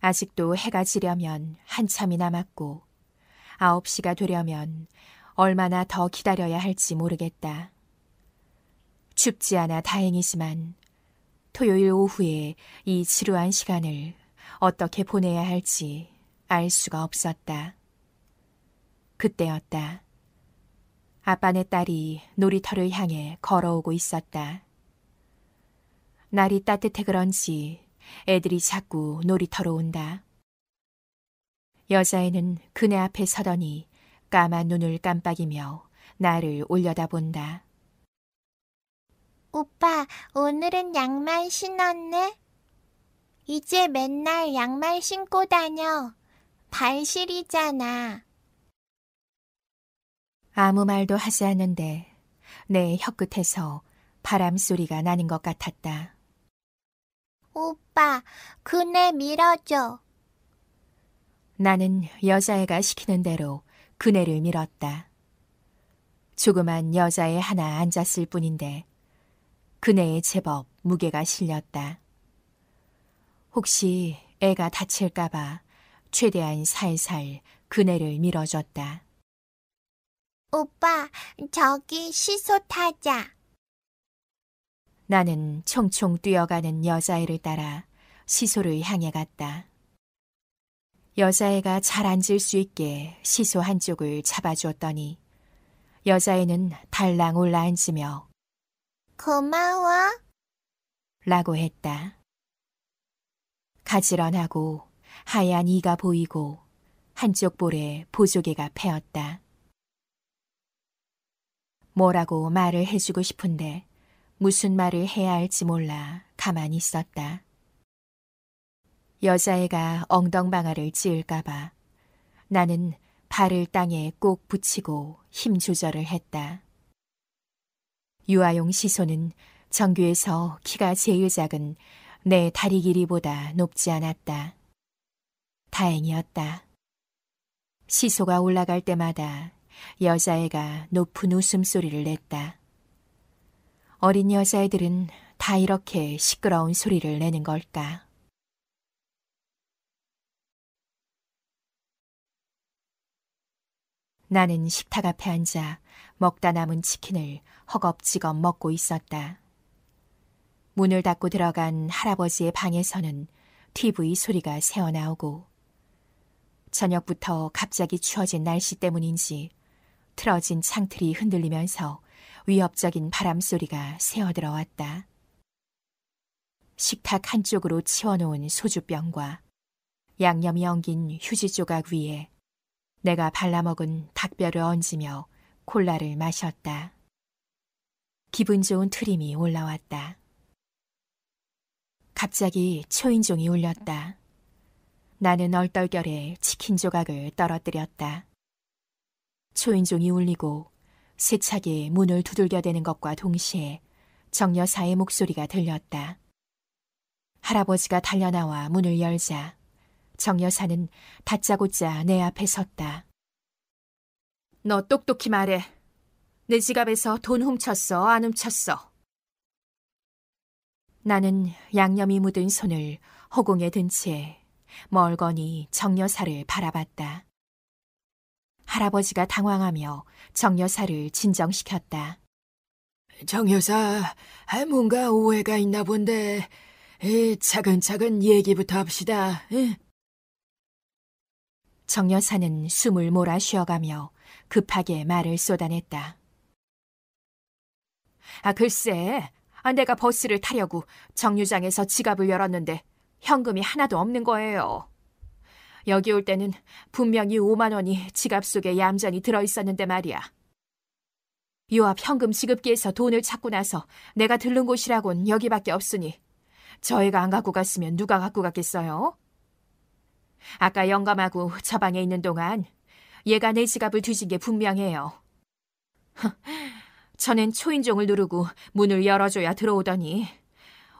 아직도 해가 지려면 한참이 남았고 9시가 되려면 얼마나 더 기다려야 할지 모르겠다. 춥지 않아 다행이지만 토요일 오후에 이 지루한 시간을 어떻게 보내야 할지 알 수가 없었다. 그때였다. 아빠네 딸이 놀이터를 향해 걸어오고 있었다. 날이 따뜻해 그런지 애들이 자꾸 놀이터로 온다. 여자애는 그네 앞에 서더니 까만 눈을 깜빡이며 나를 올려다본다. 오빠, 오늘은 양말 신었네? 이제 맨날 양말 신고 다녀. 발 시리잖아. 아무 말도 하지 않는데 내 혀끝에서 바람 소리가 나는 것 같았다. 오빠, 그네 밀어줘. 나는 여자애가 시키는 대로 그네를 밀었다. 조그만 여자애 하나 앉았을 뿐인데 그네에 제법 무게가 실렸다. 혹시 애가 다칠까봐 최대한 살살 그네를 밀어줬다. 오빠, 저기 시소 타자. 나는 총총 뛰어가는 여자애를 따라 시소를 향해 갔다. 여자애가 잘 앉을 수 있게 시소 한쪽을 잡아주었더니 여자애는 달랑 올라앉으며 고마워. 라고 했다. 가지런하고 하얀 이가 보이고 한쪽 볼에 보조개가 패었다. 뭐라고 말을 해주고 싶은데 무슨 말을 해야 할지 몰라 가만히 있었다. 여자애가 엉덩방아를 찧을까봐 나는 발을 땅에 꼭 붙이고 힘 조절을 했다. 유아용 시소는 정규에서 키가 제일 작은 내 다리 길이보다 높지 않았다. 다행이었다. 시소가 올라갈 때마다 여자애가 높은 웃음소리를 냈다. 어린 여자애들은 다 이렇게 시끄러운 소리를 내는 걸까? 나는 식탁 앞에 앉아 먹다 남은 치킨을 허겁지겁 먹고 있었다. 문을 닫고 들어간 할아버지의 방에서는 TV 소리가 새어나오고 저녁부터 갑자기 추워진 날씨 때문인지 틀어진 창틀이 흔들리면서 위협적인 바람 소리가 새어들어왔다. 식탁 한쪽으로 치워놓은 소주병과 양념이 엉긴 휴지 조각 위에 내가 발라먹은 닭뼈를 얹으며 콜라를 마셨다. 기분 좋은 트림이 올라왔다. 갑자기 초인종이 울렸다. 나는 얼떨결에 치킨 조각을 떨어뜨렸다. 초인종이 울리고 세차게 문을 두들겨대는 것과 동시에 정 여사의 목소리가 들렸다. 할아버지가 달려나와 문을 열자 정 여사는 다짜고짜 내 앞에 섰다. 너 똑똑히 말해. 내 지갑에서 돈 훔쳤어, 안 훔쳤어? 나는 양념이 묻은 손을 허공에 든 채 멀거니 정 여사를 바라봤다. 할아버지가 당황하며 정 여사를 진정시켰다. 정 여사, 뭔가 오해가 있나 본데 차근차근 얘기부터 합시다. 정 여사는 숨을 몰아 쉬어가며 급하게 말을 쏟아냈다. 글쎄, 내가 버스를 타려고 정류장에서 지갑을 열었는데 현금이 하나도 없는 거예요. 여기 올 때는 분명히 5만 원이 지갑 속에 얌전히 들어있었는데 말이야. 요 앞 현금 지급기에서 돈을 찾고 나서 내가 들른 곳이라곤 여기밖에 없으니 저 애가 안 갖고 갔으면 누가 갖고 갔겠어요? 아까 영감하고 저 방에 있는 동안 얘가 내 지갑을 뒤진 게 분명해요. 전엔 초인종을 누르고 문을 열어줘야 들어오더니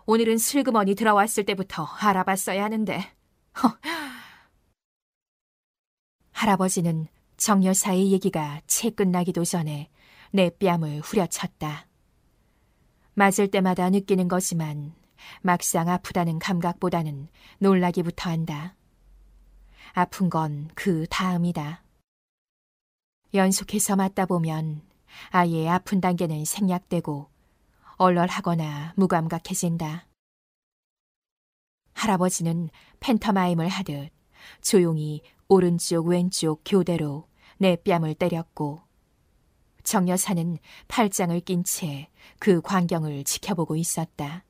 오늘은 슬그머니 들어왔을 때부터 알아봤어야 하는데. 할아버지는 정 여사의 얘기가 채 끝나기도 전에 내 뺨을 후려쳤다. 맞을 때마다 느끼는 거지만 막상 아프다는 감각보다는 놀라기부터 한다. 아픈 건 그 다음이다. 연속해서 맞다 보면 아예 아픈 단계는 생략되고 얼얼하거나 무감각해진다. 할아버지는 팬터마임을 하듯 조용히 오른쪽 왼쪽 교대로 내 뺨을 때렸고 정 여사는 팔짱을 낀 채 그 광경을 지켜보고 있었다.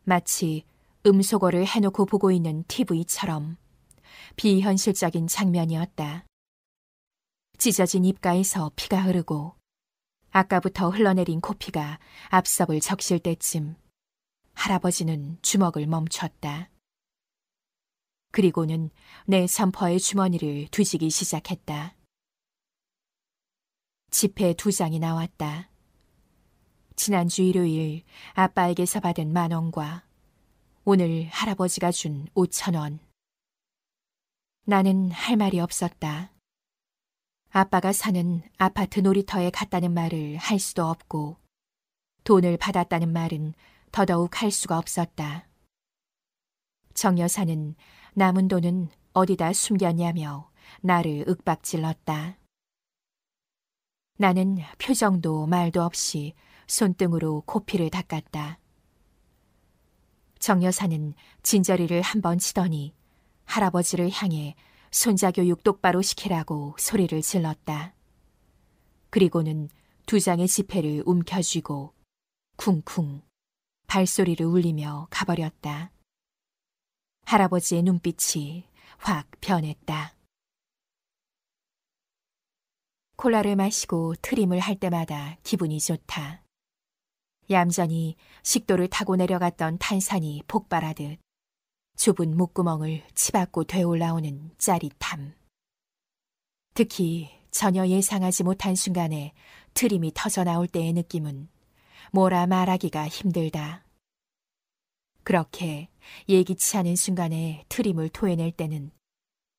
마치 음소거를 해놓고 보고 있는 TV처럼 비현실적인 장면이었다. 찢어진 입가에서 피가 흐르고 아까부터 흘러내린 코피가 앞섭을 적실 때쯤 할아버지는 주먹을 멈췄다. 그리고는 내 점퍼의 주머니를 뒤지기 시작했다. 지폐 2장이 나왔다. 지난주 일요일 아빠에게서 받은 10,000원과 오늘 할아버지가 준 5,000원. 나는 할 말이 없었다. 아빠가 사는 아파트 놀이터에 갔다는 말을 할 수도 없고 돈을 받았다는 말은 더더욱 할 수가 없었다. 정 여사는 남은 돈은 어디다 숨겼냐며 나를 윽박질렀다. 나는 표정도 말도 없이 손등으로 코피를 닦았다. 정 여사는 진저리를 한 번 치더니 할아버지를 향해 손자 교육 똑바로 시키라고 소리를 질렀다. 그리고는 2장의 지폐를 움켜쥐고 쿵쿵 발소리를 울리며 가버렸다. 할아버지의 눈빛이 확 변했다. 콜라를 마시고 트림을 할 때마다 기분이 좋다. 얌전히 식도를 타고 내려갔던 탄산이 폭발하듯 좁은 목구멍을 치받고 되올라오는 짜릿함. 특히 전혀 예상하지 못한 순간에 트림이 터져나올 때의 느낌은 뭐라 말하기가 힘들다. 그렇게 예기치 않은 순간에 트림을 토해낼 때는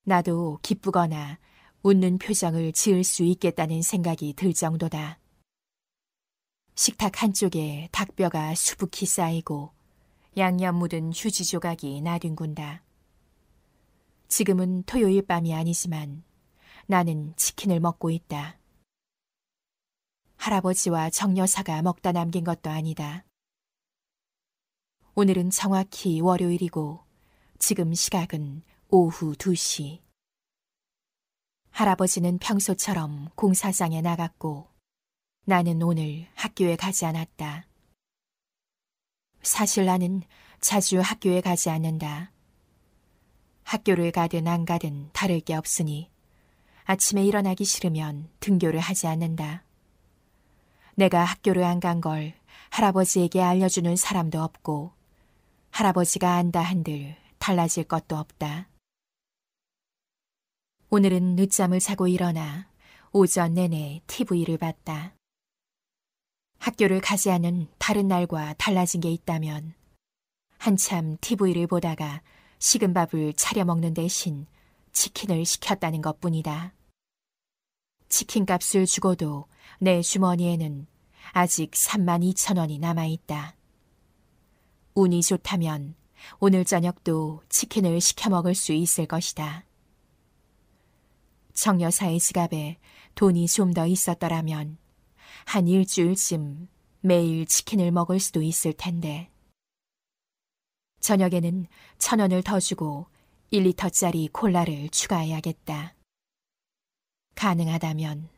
나도 기쁘거나 웃는 표정을 지을 수 있겠다는 생각이 들 정도다. 식탁 한쪽에 닭뼈가 수북히 쌓이고 양념 묻은 휴지 조각이 나뒹군다. 지금은 토요일 밤이 아니지만 나는 치킨을 먹고 있다. 할아버지와 정여사가 먹다 남긴 것도 아니다. 오늘은 정확히 월요일이고 지금 시각은 오후 2시. 할아버지는 평소처럼 공사장에 나갔고 나는 오늘 학교에 가지 않았다. 사실 나는 자주 학교에 가지 않는다. 학교를 가든 안 가든 다를 게 없으니 아침에 일어나기 싫으면 등교를 하지 않는다. 내가 학교를 안 간 걸 할아버지에게 알려주는 사람도 없고 할아버지가 안다 한들 달라질 것도 없다. 오늘은 늦잠을 자고 일어나 오전 내내 TV를 봤다. 학교를 가지 않은 다른 날과 달라진 게 있다면 한참 TV를 보다가 식은 밥을 차려 먹는 대신 치킨을 시켰다는 것뿐이다. 치킨값을 주고도 내 주머니에는 아직 32,000원이 남아있다. 운이 좋다면 오늘 저녁도 치킨을 시켜 먹을 수 있을 것이다. 정여사의 지갑에 돈이 좀 더 있었더라면 한 일주일쯤 매일 치킨을 먹을 수도 있을 텐데. 저녁에는 1,000원을 더 주고 1리터짜리 콜라를 추가해야겠다. 가능하다면.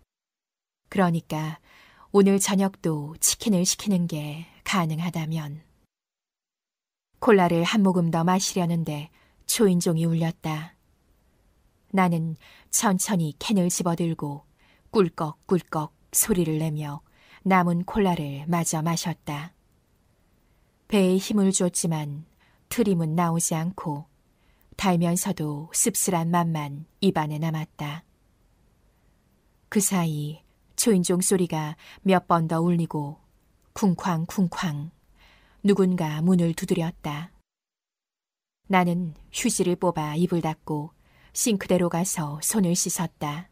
그러니까 오늘 저녁도 치킨을 시키는 게 가능하다면. 콜라를 한 모금 더 마시려는데 초인종이 울렸다. 나는 천천히 캔을 집어들고 꿀꺽꿀꺽 소리를 내며 남은 콜라를 마저 마셨다. 배에 힘을 줬지만 트림은 나오지 않고 달면서도 씁쓸한 맛만 입안에 남았다. 그 사이 초인종 소리가 몇 번 더 울리고 쿵쾅쿵쾅 누군가 문을 두드렸다. 나는 휴지를 뽑아 입을 닫고 싱크대로 가서 손을 씻었다.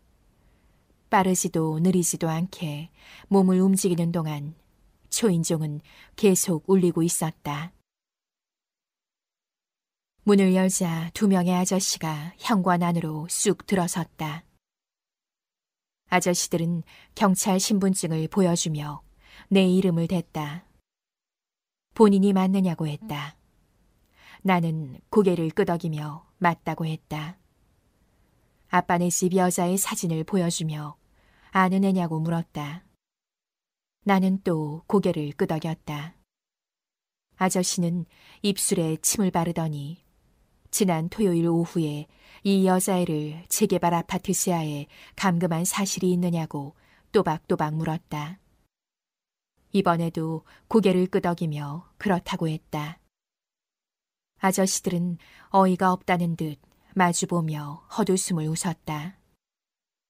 빠르지도 느리지도 않게 몸을 움직이는 동안 초인종은 계속 울리고 있었다. 문을 열자 2명의 아저씨가 현관 안으로 쑥 들어섰다. 아저씨들은 경찰 신분증을 보여주며 내 이름을 댔다. 본인이 맞느냐고 했다. 나는 고개를 끄덕이며 맞다고 했다. 아빠네 집 여자의 사진을 보여주며 아는 애냐고 물었다. 나는 또 고개를 끄덕였다. 아저씨는 입술에 침을 바르더니 지난 토요일 오후에 이 여자애를 재개발 아파트 지하에 감금한 사실이 있느냐고 또박또박 물었다. 이번에도 고개를 끄덕이며 그렇다고 했다. 아저씨들은 어이가 없다는 듯 마주보며 헛웃음을 웃었다.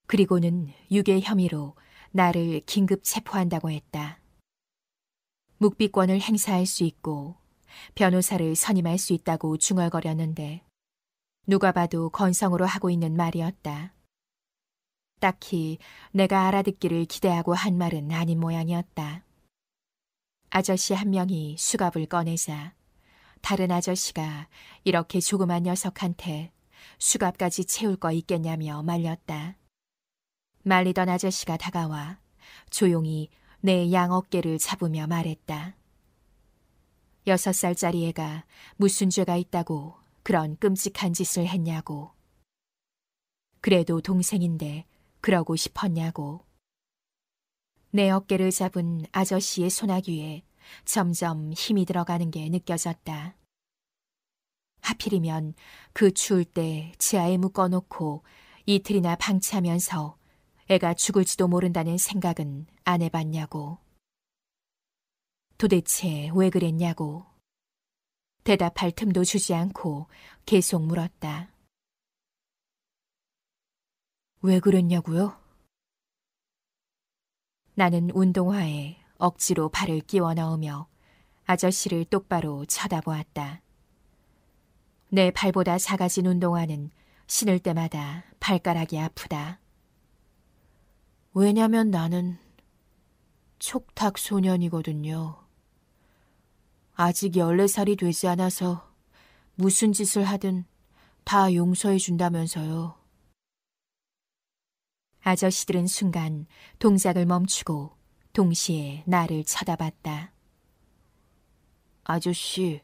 그리고는 유괴 혐의로 나를 긴급 체포한다고 했다. 묵비권을 행사할 수 있고 변호사를 선임할 수 있다고 중얼거렸는데 누가 봐도 건성으로 하고 있는 말이었다. 딱히 내가 알아듣기를 기대하고 한 말은 아닌 모양이었다. 아저씨 한 명이 수갑을 꺼내자 다른 아저씨가 이렇게 조그만 녀석한테 수갑까지 채울 거 있겠냐며 말렸다. 말리던 아저씨가 다가와 조용히 내 양 어깨를 잡으며 말했다. 6살짜리 애가 무슨 죄가 있다고 그런 끔찍한 짓을 했냐고. 그래도 동생인데 그러고 싶었냐고. 내 어깨를 잡은 아저씨의 소나귀에 점점 힘이 들어가는 게 느껴졌다. 하필이면 그 추울 때 지하에 묶어놓고 이틀이나 방치하면서 애가 죽을지도 모른다는 생각은 안 해봤냐고. 도대체 왜 그랬냐고. 대답할 틈도 주지 않고 계속 물었다. 왜 그랬냐고요? 나는 운동화에 억지로 발을 끼워 넣으며 아저씨를 똑바로 쳐다보았다. 내 발보다 작아진 운동화는 신을 때마다 발가락이 아프다. 왜냐면 나는 촉탁 소년이거든요. 아직 14살이 되지 않아서 무슨 짓을 하든 다 용서해 준다면서요. 아저씨들은 순간 동작을 멈추고 동시에 나를 쳐다봤다. 아저씨,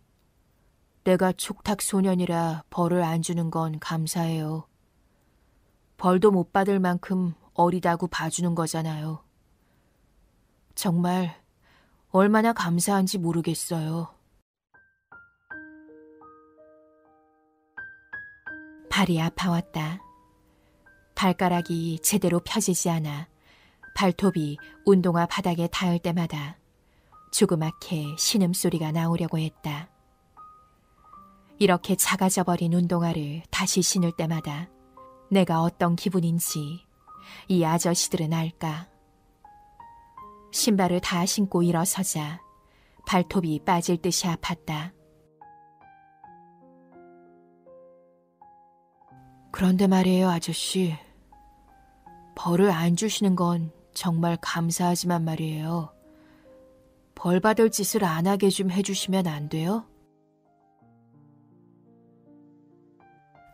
내가 촉탁 소년이라 벌을 안 주는 건 감사해요. 벌도 못 받을 만큼 어리다고 봐주는 거잖아요. 정말 얼마나 감사한지 모르겠어요. 발이 아파왔다. 발가락이 제대로 펴지지 않아 발톱이 운동화 바닥에 닿을 때마다 조그맣게 신음소리가 나오려고 했다. 이렇게 작아져 버린 운동화를 다시 신을 때마다 내가 어떤 기분인지 이 아저씨들은 알까. 신발을 다 신고 일어서자 발톱이 빠질 듯이 아팠다. 그런데 말이에요, 아저씨. 벌을 안 주시는 건 정말 감사하지만 말이에요. 벌 받을 짓을 안 하게 좀 해주시면 안 돼요?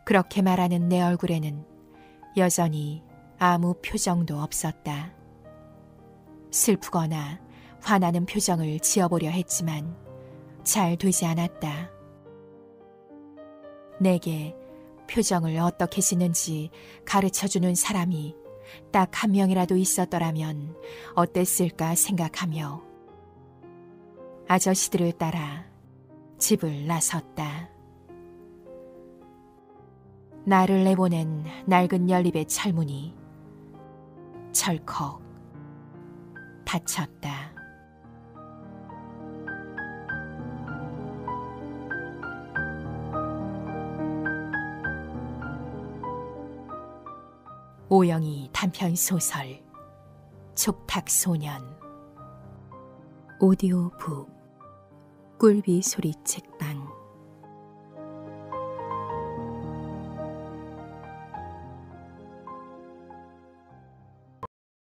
그렇게 말하는 내 얼굴에는 여전히 아무 표정도 없었다. 슬프거나 화나는 표정을 지어보려 했지만 잘 되지 않았다. 내게 표정을 어떻게 짓는지 가르쳐주는 사람이 딱 한 명이라도 있었더라면 어땠을까 생각하며 아저씨들을 따라 집을 나섰다. 나를 내보낸 낡은 연립의 철문이 철컥 닫혔다. 오영희 단편소설 촉탁소년. 오디오북 꿀비 소리 책방.